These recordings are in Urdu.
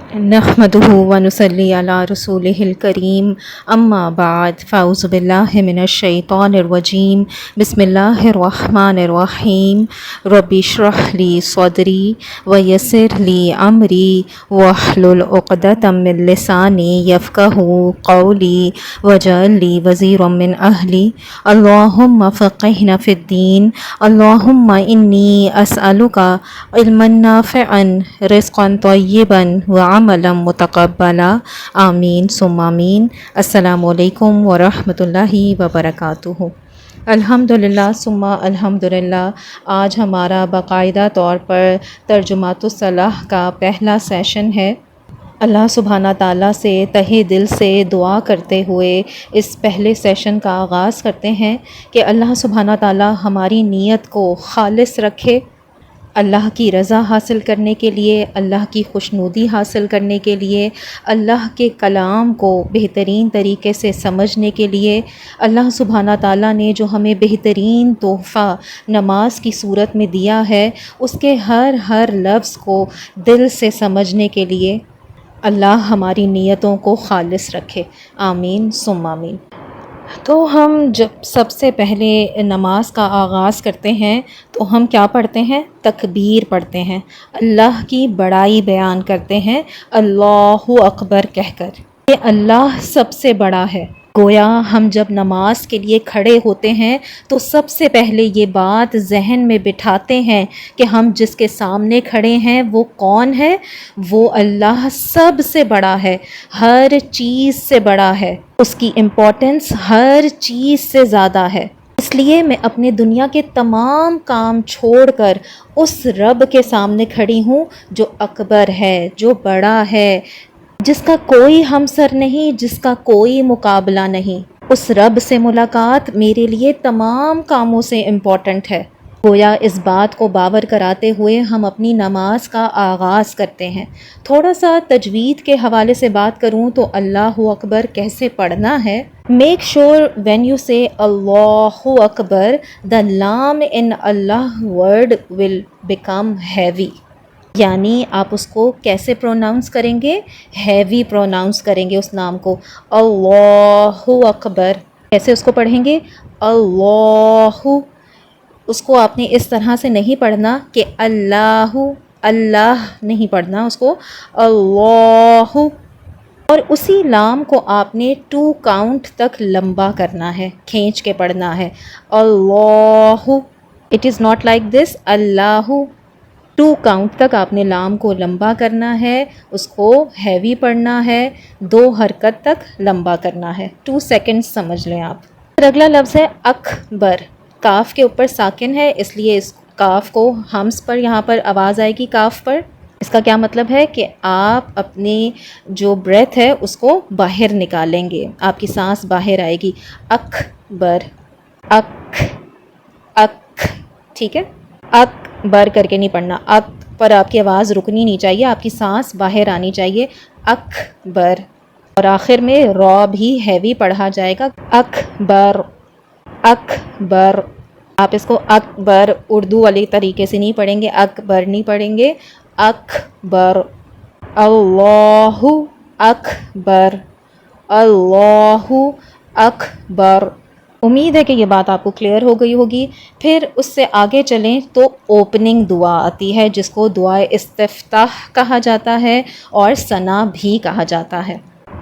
نحمدہ ونصلی علی رسولہ الکریم اما بعد فاعوذ باللہ من الشیطان الرجیم بسم اللہ الرحمن الرحیم رب اشرح لی صدری ویسر لی امری واحلل عقدۃ من لسانی یفقہوا قولی واجعل لی وزیرا من اہلی اللہم فقہنا فی الدین اللہم انی اسألک علما نافعا رزقا طیبا وعملا متقبلا آمین ثم آمین۔ السلام علیکم ورحمۃ اللہ وبرکاتہ۔ الحمدللہ ثم الحمدللہ۔ آج ہمارا باقاعدہ طور پر ترجمات الصلاح کا پہلا سیشن ہے۔ اللہ سبحانہ تعالیٰ سے تہہ دل سے دعا کرتے ہوئے اس پہلے سیشن کا آغاز کرتے ہیں کہ اللہ سبحانہ تعالیٰ ہماری نیت کو خالص رکھے، اللہ کی رضا حاصل کرنے کے لیے، اللہ کی خوشنودی حاصل کرنے کے لیے، اللہ کے کلام کو بہترین طریقے سے سمجھنے کے لیے۔ اللہ سبحانہ تعالیٰ نے جو ہمیں بہترین تحفہ نماز کی صورت میں دیا ہے، اس کے ہر لفظ کو دل سے سمجھنے کے لیے اللہ ہماری نیتوں کو خالص رکھے، آمین ثم آمین۔ تو ہم جب سب سے پہلے نماز کا آغاز کرتے ہیں تو ہم کیا پڑھتے ہیں؟ تکبیر پڑھتے ہیں، اللہ کی بڑائی بیان کرتے ہیں اللہ اکبر کہہ کر کہ اللہ سب سے بڑا ہے۔ گویا ہم جب نماز کے لیے کھڑے ہوتے ہیں تو سب سے پہلے یہ بات ذہن میں بٹھاتے ہیں کہ ہم جس کے سامنے کھڑے ہیں وہ کون ہے؟ وہ اللہ سب سے بڑا ہے، ہر چیز سے بڑا ہے، اس کی امپورٹنس ہر چیز سے زیادہ ہے۔ اس لیے میں اپنے دنیا کے تمام کام چھوڑ کر اس رب کے سامنے کھڑی ہوں جو اکبر ہے، جو بڑا ہے، جس کا کوئی ہمسر نہیں، جس کا کوئی مقابلہ نہیں۔ اس رب سے ملاقات میرے لیے تمام کاموں سے امپورٹنٹ ہے۔ گویا اس بات کو باور کراتے ہوئے ہم اپنی نماز کا آغاز کرتے ہیں۔ تھوڑا سا تجوید کے حوالے سے بات کروں تو اللہ اکبر کیسے پڑھنا ہے۔ میک شور وین یو سے اللہ اکبر the لام in Allah word will become heavy، یعنی آپ اس کو کیسے پروناؤنس کریں گے؟ ہیوی پروناؤنس کریں گے اس نام کو، اللہ اکبر۔ کیسے اس کو پڑھیں گے؟ اللہ، اس کو آپ نے اس طرح سے نہیں پڑھنا کہ اللہ نہیں پڑھنا اس کو، اللہ، اور اسی لام کو آپ نے 2 کاؤنٹ تک لمبا کرنا ہے، کھینچ کے پڑھنا ہے، اللہ۔ It is not like this, اللہ۔ 2 کاؤنٹ تک آپ نے لام کو لمبا کرنا ہے، اس کو ہیوی پڑھنا ہے، 2 حرکت تک لمبا کرنا ہے، 2 سیکنڈ سمجھ لیں آپ۔ پھر اگلا لفظ ہے اکبر۔ کاف کے اوپر ساکن ہے، اس لیے اس کاف کو ہمس پر یہاں پر آواز آئے گی کاف پر۔ اس کا کیا مطلب ہے کہ آپ اپنی جو بریتھ ہے اس کو باہر نکالیں گے، آپ کی سانس باہر آئے گی۔ اکبر، اک، ٹھیک ہے؟ اکبر کر کے نہیں پڑھنا، اک پر آپ کی آواز رکنی نہیں چاہیے، آپ کی سانس باہر آنی چاہیے، اکبر۔ اور آخر میں را بھی ہیوی پڑھا جائے گا، اکبر، اکبر۔ آپ اس کو اکبر اردو والی طریقے سے نہیں پڑھیں گے، اکبر نہیں پڑھیں گے، اکبر، اللہ اکبر، اللہ اکبر۔ امید ہے کہ یہ بات آپ کو کلیئر ہو گئی ہوگی۔ پھر اس سے آگے چلیں تو اوپننگ دعا آتی ہے جس کو دعائے استفتاح کہا جاتا ہے اور ثنا بھی کہا جاتا ہے۔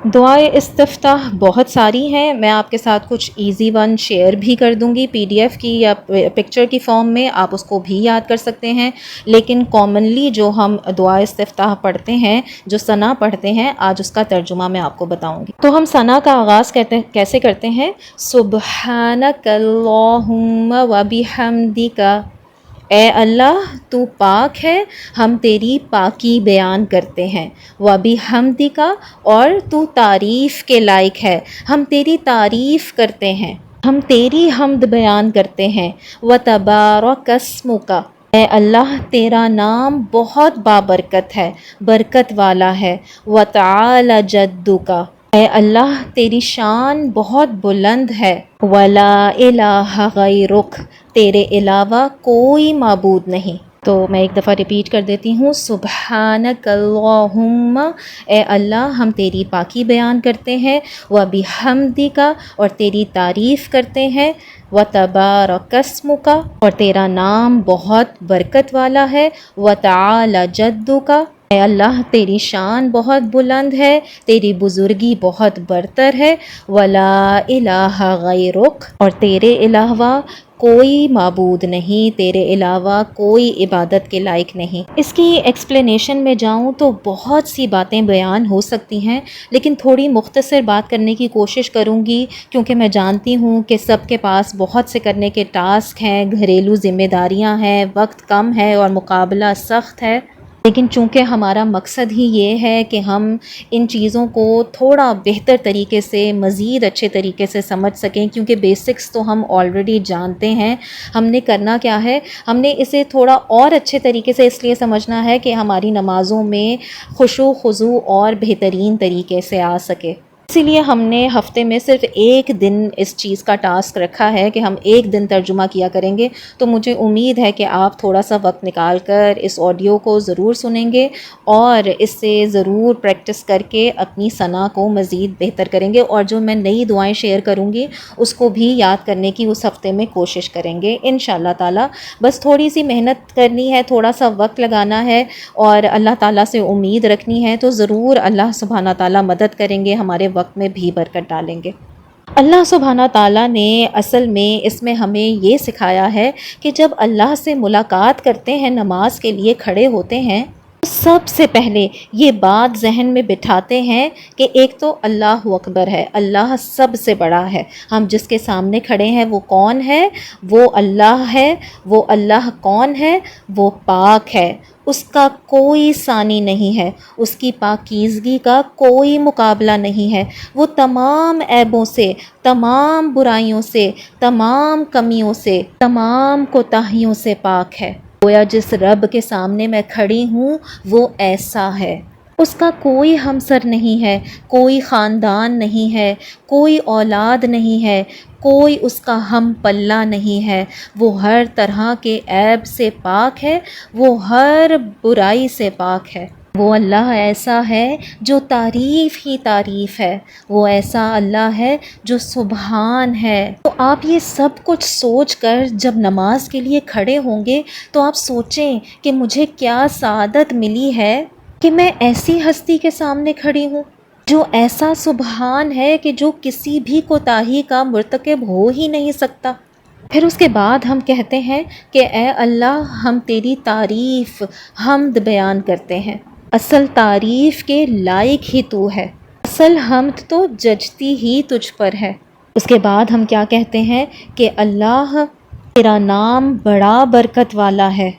دعائے استفتاح بہت ساری ہیں، میں آپ کے ساتھ کچھ ایزی ون شیئر بھی کر دوں گی PDF کی یا پکچر کی فارم میں، آپ اس کو بھی یاد کر سکتے ہیں۔ لیکن کامنلی جو ہم دعائے استفتاح پڑھتے ہیں، جو ثنا پڑھتے ہیں، آج اس کا ترجمہ میں آپ کو بتاؤں گی۔ تو ہم ثنا کا آغاز کیسے کرتے ہیں؟ سبحانک اللہم وبحمدک، اے اللہ تو پاک ہے، ہم تیری پاکی بیان کرتے ہیں، وبحمدک، اور تو تعریف کے لائق ہے، ہم تیری تعریف کرتے ہیں، ہم تیری حمد بیان کرتے ہیں، وتبارک اسمک، اے اللہ تیرا نام بہت بابرکت ہے، برکت والا ہے، وتعالی جدک، اے اللہ تیری شان بہت بلند ہے، ولا الہ غیرک، تیرے علاوہ کوئی معبود نہیں۔ تو میں ایک دفعہ ریپیٹ کر دیتی ہوں، سبحانک اللہم، اے اللہ ہم تیری پاکی بیان کرتے ہیں، وبحمدک، اور تیری تعریف کرتے ہیں، وتبارک اسمک، اور تیرا نام بہت برکت والا ہے، وتعالی جدک، اے اللہ تیری شان بہت بلند ہے، تیری بزرگی بہت برتر ہے، ولا الہ غیرک، اور تیرے علاوہ کوئی معبود نہیں، تیرے علاوہ کوئی عبادت کے لائق نہیں۔ اس کی ایکسپلینیشن میں جاؤں تو بہت سی باتیں بیان ہو سکتی ہیں، لیکن تھوڑی مختصر بات کرنے کی کوشش کروں گی، کیونکہ میں جانتی ہوں کہ سب کے پاس بہت سے کرنے کے ٹاسک ہیں، گھریلو ذمہ داریاں ہیں، وقت کم ہے اور مقابلہ سخت ہے، لیکن چونکہ ہمارا مقصد ہی یہ ہے کہ ہم ان چیزوں کو تھوڑا بہتر طریقے سے، مزید اچھے طریقے سے سمجھ سکیں، کیونکہ بیسکس تو ہم آلریڈی جانتے ہیں، ہم نے کرنا کیا ہے، ہم نے اسے تھوڑا اور اچھے طریقے سے اس لیے سمجھنا ہے کہ ہماری نمازوں میں خشوع خضوع اور بہترین طریقے سے آ سکے۔ اسی لیے ہم نے ہفتے میں صرف ایک دن اس چیز کا ٹاسک رکھا ہے کہ ہم ایک دن ترجمہ کیا کریں گے، تو مجھے امید ہے کہ آپ تھوڑا سا وقت نکال کر اس آڈیو کو ضرور سنیں گے اور اس سے ضرور پریکٹس کر کے اپنی ثنا کو مزید بہتر کریں گے، اور جو میں نئی دعائیں شیئر کروں گی اس کو بھی یاد کرنے کی اس ہفتے میں کوشش کریں گے انشاءاللہ تعالی۔ بس تھوڑی سی محنت کرنی ہے، تھوڑا سا وقت لگانا ہے اور اللہ تعالیٰ سے امید رکھنی ہے، تو ضرور اللہ سبحانہ تعالیٰ مدد کریں گے، ہمارے وقت میں بھی برکت ڈالیں گے۔ اللہ سبحانہ تعالیٰ نے اصل میں اس میں ہمیں یہ سکھایا ہے کہ جب اللہ سے ملاقات کرتے ہیں، نماز کے لیے کھڑے ہوتے ہیں، تو سب سے پہلے یہ بات ذہن میں بٹھاتے ہیں کہ ایک تو اللہ اکبر ہے، اللہ سب سے بڑا ہے، ہم جس کے سامنے کھڑے ہیں وہ کون ہے؟ وہ اللہ ہے۔ وہ اللہ کون ہے؟ وہ پاک ہے، اس کا کوئی ثانی نہیں ہے، اس کی پاکیزگی کا کوئی مقابلہ نہیں ہے، وہ تمام عیبوں سے، تمام برائیوں سے، تمام کمیوں سے، تمام کوتاہیوں سے پاک ہے۔ گویا جس رب کے سامنے میں کھڑی ہوں وہ ایسا ہے، اس کا کوئی ہمسر نہیں ہے، کوئی خاندان نہیں ہے، کوئی اولاد نہیں ہے، کوئی اس کا ہم پلہ نہیں ہے، وہ ہر طرح کے عیب سے پاک ہے، وہ ہر برائی سے پاک ہے۔ وہ اللہ ایسا ہے جو تعریف ہی تعریف ہے، وہ ایسا اللہ ہے جو سبحان ہے۔ تو آپ یہ سب کچھ سوچ کر جب نماز کے لیے کھڑے ہوں گے تو آپ سوچیں کہ مجھے کیا سعادت ملی ہے کہ میں ایسی ہستی کے سامنے کھڑی ہوں جو ایسا سبحان ہے کہ جو کسی بھی کوتاہی کا مرتکب ہو ہی نہیں سکتا۔ پھر اس کے بعد ہم کہتے ہیں کہ اے اللہ ہم تیری تعریف، حمد بیان کرتے ہیں، اصل تعریف کے لائق ہی تو ہے، اصل حمد تو جچتی ہی تجھ پر ہے۔ اس کے بعد ہم کیا کہتے ہیں کہ اللہ تیرا نام بڑا برکت والا ہے۔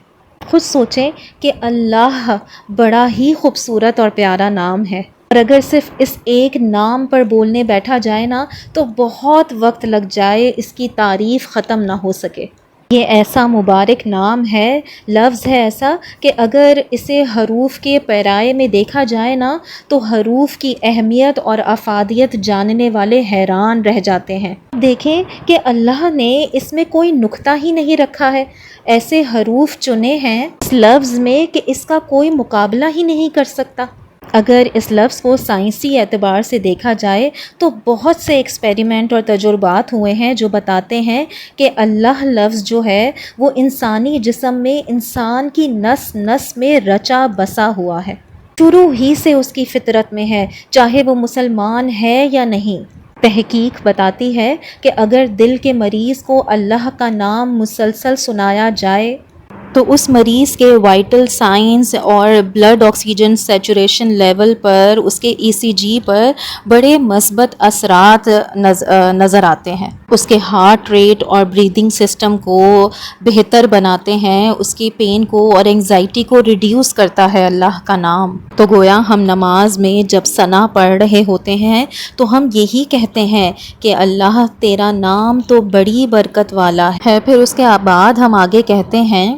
خود سوچیں کہ اللہ بڑا ہی خوبصورت اور پیارا نام ہے، اور اگر صرف اس ایک نام پر بولنے بیٹھا جائے نا تو بہت وقت لگ جائے، اس کی تعریف ختم نہ ہو سکے۔ یہ ایسا مبارک نام ہے، لفظ ہے ایسا کہ اگر اسے حروف کے پیرائے میں دیکھا جائے نا تو حروف کی اہمیت اور افادیت جاننے والے حیران رہ جاتے ہیں۔ دیکھیں کہ اللہ نے اس میں کوئی نقطہ ہی نہیں رکھا ہے، ایسے حروف چنے ہیں اس لفظ میں کہ اس کا کوئی مقابلہ ہی نہیں کر سکتا۔ اگر اس لفظ کو سائنسی اعتبار سے دیکھا جائے تو بہت سے ایکسپیریمنٹ اور تجربات ہوئے ہیں جو بتاتے ہیں کہ اللہ لفظ جو ہے وہ انسانی جسم میں، انسان کی نس نس میں رچا بسا ہوا ہے، شروع ہی سے اس کی فطرت میں ہے، چاہے وہ مسلمان ہے یا نہیں۔ تحقیق بتاتی ہے کہ اگر دل کے مریض کو اللہ کا نام مسلسل سنایا جائے تو اس مریض کے وائٹل سائنس اور بلڈ آکسیجن سیچوریشن لیول پر، اس کے ECG پر بڑے مثبت اثرات نظر آتے ہیں، اس کے ہارٹ ریٹ اور بریدنگ سسٹم کو بہتر بناتے ہیں، اس کی پین کو اور انگزائٹی کو ریڈیوس کرتا ہے اللہ کا نام۔ تو گویا ہم نماز میں جب ثنا پڑھ رہے ہوتے ہیں تو ہم یہی کہتے ہیں کہ اللہ تیرا نام تو بڑی برکت والا ہے۔ پھر اس کے بعد ہم آگے کہتے ہیں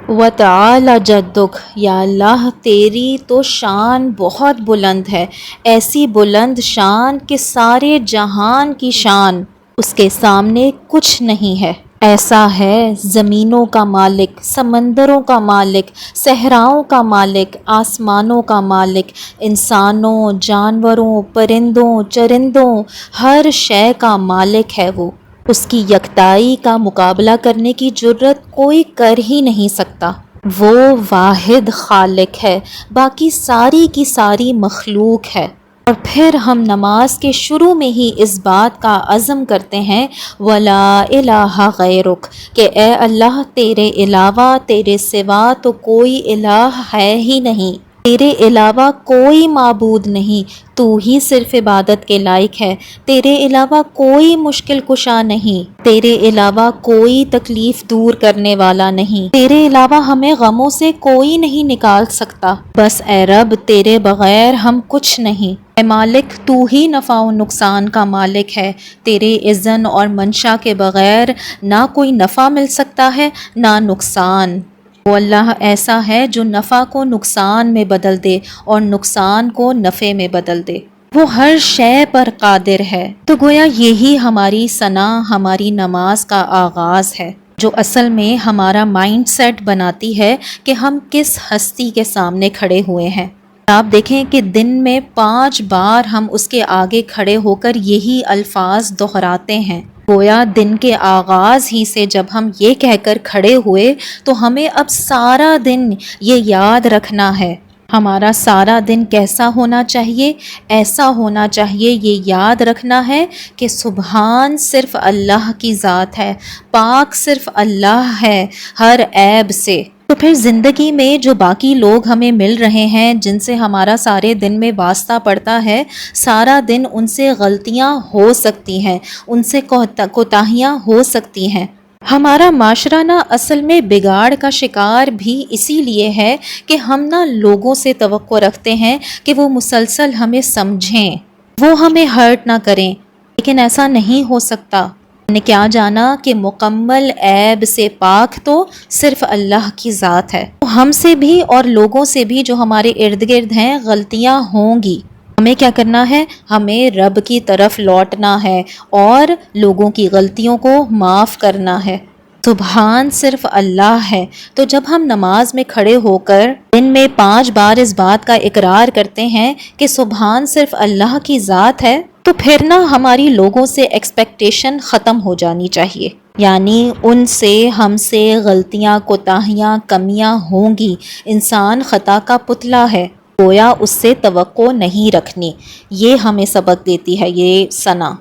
وَتَعَالَى جَدُّكَ، یا اللہ تیری تو شان بہت بلند ہے، ایسی بلند شان کہ سارے جہان کی شان اس کے سامنے کچھ نہیں ہے۔ ایسا ہے زمینوں کا مالک، سمندروں کا مالک، صحراؤں کا مالک، آسمانوں کا مالک، انسانوں، جانوروں، پرندوں، چرندوں، ہر شے کا مالک ہے وہ۔ اس کی یکتائی کا مقابلہ کرنے کی جرت کوئی کر ہی نہیں سکتا۔ وہ واحد خالق ہے، باقی ساری کی ساری مخلوق ہے۔ اور پھر ہم نماز کے شروع میں ہی اس بات کا عزم کرتے ہیں وَلَا إِلَٰهَ غَيْرُكَ، کہ اے اللہ تیرے علاوہ، تیرے سوا تو کوئی الہ ہے ہی نہیں، تیرے علاوہ کوئی معبود نہیں، تو ہی صرف عبادت کے لائق ہے، تیرے علاوہ کوئی مشکل کشا نہیں، تیرے علاوہ کوئی تکلیف دور کرنے والا نہیں، تیرے علاوہ ہمیں غموں سے کوئی نہیں نکال سکتا، بس اے رب تیرے بغیر ہم کچھ نہیں۔ اے مالک تو ہی نفع و نقصان کا مالک ہے، تیرے اذن اور منشا کے بغیر نہ کوئی نفع مل سکتا ہے نہ نقصان۔ وہ اللہ ایسا ہے جو نفع کو نقصان میں بدل دے اور نقصان کو نفع میں بدل دے، وہ ہر شے پر قادر ہے۔ تو گویا یہی ہماری ثنا، ہماری نماز کا آغاز ہے، جو اصل میں ہمارا مائنڈ سیٹ بناتی ہے کہ ہم کس ہستی کے سامنے کھڑے ہوئے ہیں۔ آپ دیکھیں کہ دن میں 5 بار ہم اس کے آگے کھڑے ہو کر یہی الفاظ دہراتے ہیں۔ گویا دن کے آغاز ہی سے جب ہم یہ کہہ کر کھڑے ہوئے تو ہمیں اب سارا دن یہ یاد رکھنا ہے۔ ہمارا سارا دن کیسا ہونا چاہیے؟ ایسا ہونا چاہیے، یہ یاد رکھنا ہے کہ سبحان صرف اللہ کی ذات ہے، پاک صرف اللہ ہے ہر عیب سے۔ تو پھر زندگی میں جو باقی لوگ ہمیں مل رہے ہیں، جن سے ہمارا سارے دن میں واسطہ پڑتا ہے، سارا دن ان سے غلطیاں ہو سکتی ہیں، ان سے کوتاہیاں ہو سکتی ہیں۔ ہمارا معاشرہ نا اصل میں بگاڑ کا شکار بھی اسی لیے ہے کہ ہم نا لوگوں سے توقع رکھتے ہیں کہ وہ مسلسل ہمیں سمجھیں، وہ ہمیں ہرٹ نہ کریں، لیکن ایسا نہیں ہو سکتا۔ نے کیا جانا کہ مکمل عیب سے پاک تو صرف اللہ کی ذات ہے۔ ہم سے بھی اور لوگوں سے بھی جو ہمارے ارد گرد ہیں غلطیاں ہوں گی، ہمیں کیا کرنا ہے؟ ہمیں رب کی طرف لوٹنا ہے اور لوگوں کی غلطیوں کو معاف کرنا ہے۔ سبحان صرف اللہ ہے۔ تو جب ہم نماز میں کھڑے ہو کر دن میں 5 بار اس بات کا اقرار کرتے ہیں کہ سبحان صرف اللہ کی ذات ہے، تو پھر نا ہماری لوگوں سے ایکسپیکٹیشن ختم ہو جانی چاہیے، یعنی ان سے، ہم سے غلطیاں، کوتاہیاں، کمیاں ہوں گی۔ انسان خطا کا پتلا ہے، گویا اس سے توقع نہیں رکھنی۔ یہ ہمیں سبق دیتی ہے یہ ثنا۔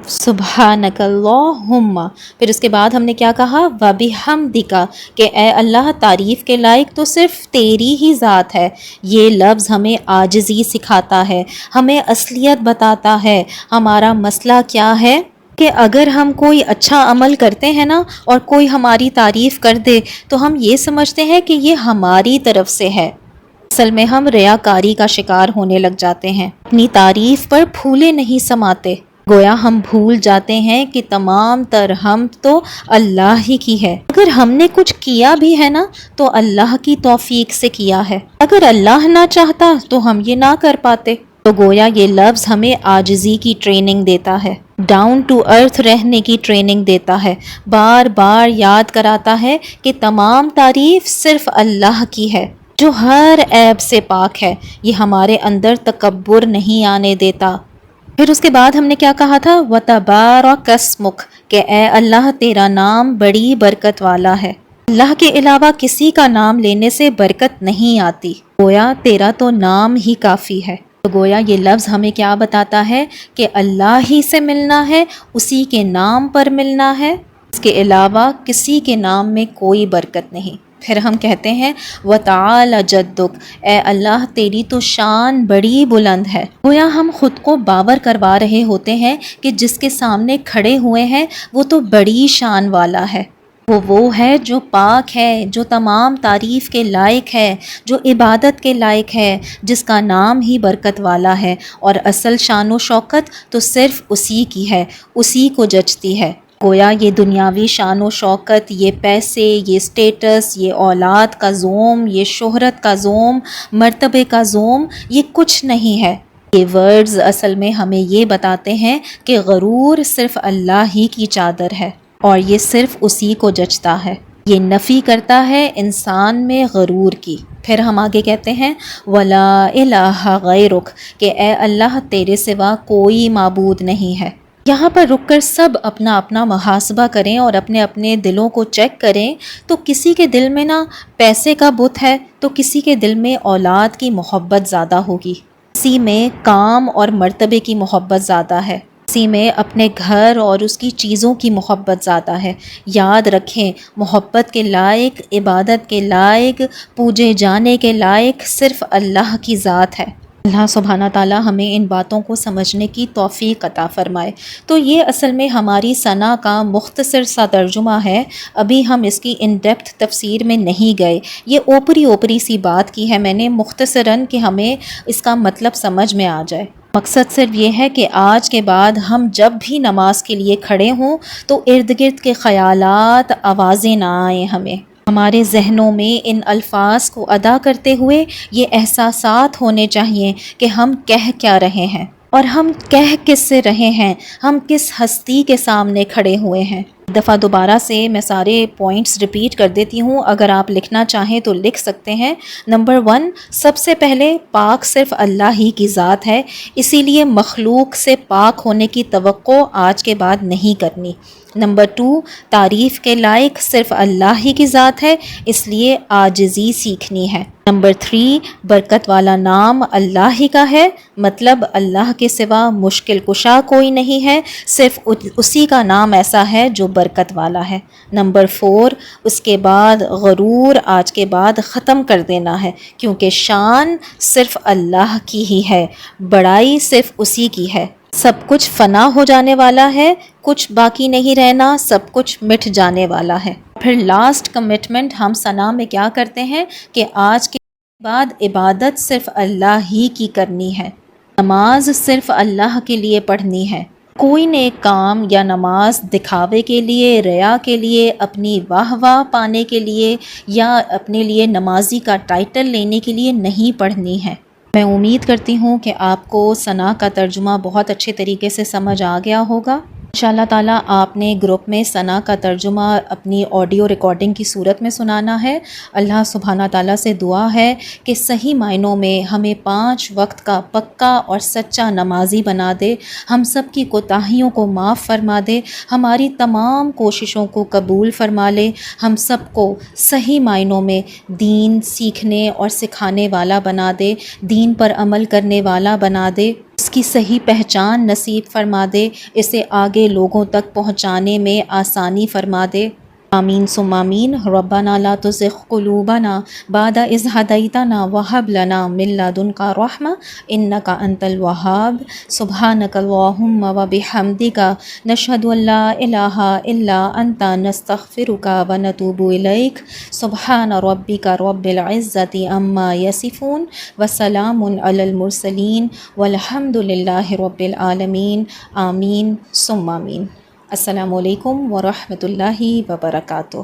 سبحانک اللہم، پھر اس کے بعد ہم نے کیا کہا؟ وَبِحَمْدِکَ، کہ اے اللہ تعریف کے لائق تو صرف تیری ہی ذات ہے۔ یہ لفظ ہمیں عاجزی سکھاتا ہے، ہمیں اصلیت بتاتا ہے۔ ہمارا مسئلہ کیا ہے کہ اگر ہم کوئی اچھا عمل کرتے ہیں نا اور کوئی ہماری تعریف کر دے تو ہم یہ سمجھتے ہیں کہ یہ ہماری طرف سے ہے۔ اصل میں ہم ریاکاری کا شکار ہونے لگ جاتے ہیں، اپنی تعریف پر پھولے نہیں سماتے۔ گویا ہم بھول جاتے ہیں کہ تمام تر حمد تو اللہ ہی کی ہے۔ اگر ہم نے کچھ کیا بھی ہے نا تو اللہ کی توفیق سے کیا ہے، اگر اللہ نہ چاہتا تو ہم یہ نہ کر پاتے۔ تو گویا یہ لفظ ہمیں عاجزی کی ٹریننگ دیتا ہے، ڈاؤن ٹو ارتھ رہنے کی ٹریننگ دیتا ہے، بار بار یاد کراتا ہے کہ تمام تعریف صرف اللہ کی ہے جو ہر عیب سے پاک ہے۔ یہ ہمارے اندر تکبر نہیں آنے دیتا۔ پھر اس کے بعد ہم نے کیا کہا تھا؟ وَتَبَارَكَ اسْمُكَ، کہ اے اللہ تیرا نام بڑی برکت والا ہے۔ اللہ کے علاوہ کسی کا نام لینے سے برکت نہیں آتی، گویا تیرا تو نام ہی کافی ہے۔ تو گویا یہ لفظ ہمیں کیا بتاتا ہے کہ اللہ ہی سے ملنا ہے، اسی کے نام پر ملنا ہے، اس کے علاوہ کسی کے نام میں کوئی برکت نہیں۔ پھر ہم کہتے ہیں وَتَعَالَ جَدُّكَ، اے اللہ تیری تو شان بڑی بلند ہے۔ گویا ہم خود کو باور کروا رہے ہوتے ہیں کہ جس کے سامنے کھڑے ہوئے ہیں وہ تو بڑی شان والا ہے، وہ ہے جو پاک ہے، جو تمام تعریف کے لائق ہے، جو عبادت کے لائق ہے، جس کا نام ہی برکت والا ہے، اور اصل شان و شوکت تو صرف اسی کی ہے، اسی کو جچتی ہے۔ گویا یہ دنیاوی شان و شوکت، یہ پیسے، یہ سٹیٹس، یہ اولاد کا زوم، یہ شہرت کا زوم، مرتبے کا زوم، یہ کچھ نہیں ہے۔ یہ ورڈز اصل میں ہمیں یہ بتاتے ہیں کہ غرور صرف اللہ ہی کی چادر ہے اور یہ صرف اسی کو جچتا ہے۔ یہ نفی کرتا ہے انسان میں غرور کی۔ پھر ہم آگے کہتے ہیں وَلَا إِلَٰهَ غَيْرُكَ کہ اے اللہ تیرے سوا کوئی معبود نہیں ہے۔ یہاں پر رک کر سب اپنا اپنا محاسبہ کریں اور اپنے اپنے دلوں کو چیک کریں تو کسی کے دل میں نا پیسے کا بت ہے تو کسی کے دل میں اولاد کی محبت زیادہ ہوگی، کسی میں کام اور مرتبے کی محبت زیادہ ہے، کسی میں اپنے گھر اور اس کی چیزوں کی محبت زیادہ ہے۔ یاد رکھیں محبت کے لائق، عبادت کے لائق، پوجے جانے کے لائق صرف اللہ کی ذات ہے۔ اللہ سبحانہ تعالیٰ ہمیں ان باتوں کو سمجھنے کی توفیق عطا فرمائے۔ تو یہ اصل میں ہماری ثنا کا مختصر سا ترجمہ ہے، ابھی ہم اس کی ان ڈیپتھ تفسیر میں نہیں گئے، یہ اوپری سی بات کی ہے میں نے مختصراً کہ ہمیں اس کا مطلب سمجھ میں آ جائے۔ مقصد صرف یہ ہے کہ آج کے بعد ہم جب بھی نماز کے لیے کھڑے ہوں تو ارد گرد کے خیالات، آوازیں نہ آئیں، ہمارے ذہنوں میں ان الفاظ کو ادا کرتے ہوئے یہ احساسات ہونے چاہیے کہ ہم کہہ کیا رہے ہیں اور ہم کہہ کس سے رہے ہیں، ہم کس ہستی کے سامنے کھڑے ہوئے ہیں۔ دفعہ دوبارہ سے میں سارے پوائنٹس ریپیٹ کر دیتی ہوں، اگر آپ لکھنا چاہیں تو لکھ سکتے ہیں۔ نمبر 1، سب سے پہلے پاک صرف اللہ ہی کی ذات ہے، اسی لیے مخلوق سے پاک ہونے کی توقع آج کے بعد نہیں کرنی۔ نمبر 2، تعریف کے لائق صرف اللہ ہی کی ذات ہے، اس لیے عاجزی سیکھنی ہے۔ نمبر 3، برکت والا نام اللہ ہی کا ہے، مطلب اللہ کے سوا مشکل کشا کوئی نہیں ہے، صرف اسی کا نام ایسا ہے جو برکت والا ہے۔ نمبر 4، اس کے بعد غرور آج کے بعد ختم کر دینا ہے، کیونکہ شان صرف اللہ کی ہی ہے، بڑائی صرف اسی کی ہے۔ سب کچھ فنا ہو جانے والا ہے، کچھ باقی نہیں رہنا، سب کچھ مٹ جانے والا ہے۔ پھر لاسٹ کمٹمنٹ ہم ثنا میں کیا کرتے ہیں کہ آج کے بعد عبادت صرف اللہ ہی کی کرنی ہے، نماز صرف اللہ کے لیے پڑھنی ہے، کوئی نیک کام یا نماز دکھاوے کے لیے، ریا کے لیے، اپنی واہ واہ پانے کے لیے یا اپنے لیے نمازی کا ٹائٹل لینے کے لیے نہیں پڑھنی ہے۔ میں امید کرتی ہوں کہ آپ کو ثنا کا ترجمہ بہت اچھے طریقے سے سمجھ آ گیا ہوگا۔ انشاءاللہ تعالیٰ آپ نے گروپ میں ثنا کا ترجمہ اپنی آڈیو ریکارڈنگ کی صورت میں سنانا ہے۔ اللہ سبحانہ تعالیٰ سے دعا ہے کہ صحیح معنوں میں ہمیں 5 وقت کا پکا اور سچا نمازی بنا دے، ہم سب کی کوتاہیوں کو معاف فرما دے، ہماری تمام کوششوں کو قبول فرما لے، ہم سب کو صحیح معنوں میں دین سیکھنے اور سکھانے والا بنا دے، دین پر عمل کرنے والا بنا دے، اس کی صحیح پہچان نصیب فرما دے، اسے آگے لوگوں تک پہنچانے میں آسانی فرما دے۔ آمین ثم آمین۔ ربنا لا تزغ قلوبنا بعد اذ ہدیتنا وہب لنا من لدنک رحمۃ انک انت الوہاب۔ سبحانک اللہم وبحمدک نشہد ان لا الہ الا انت نستغفرک ونتوب الیک۔ سبحان ربک رب العزۃ عما یصفون وسلام علی المرسلین والحمد للہ رب العالمین۔ آمین ثم آمین۔ السلام علیکم ورحمۃ اللہ وبرکاتہ۔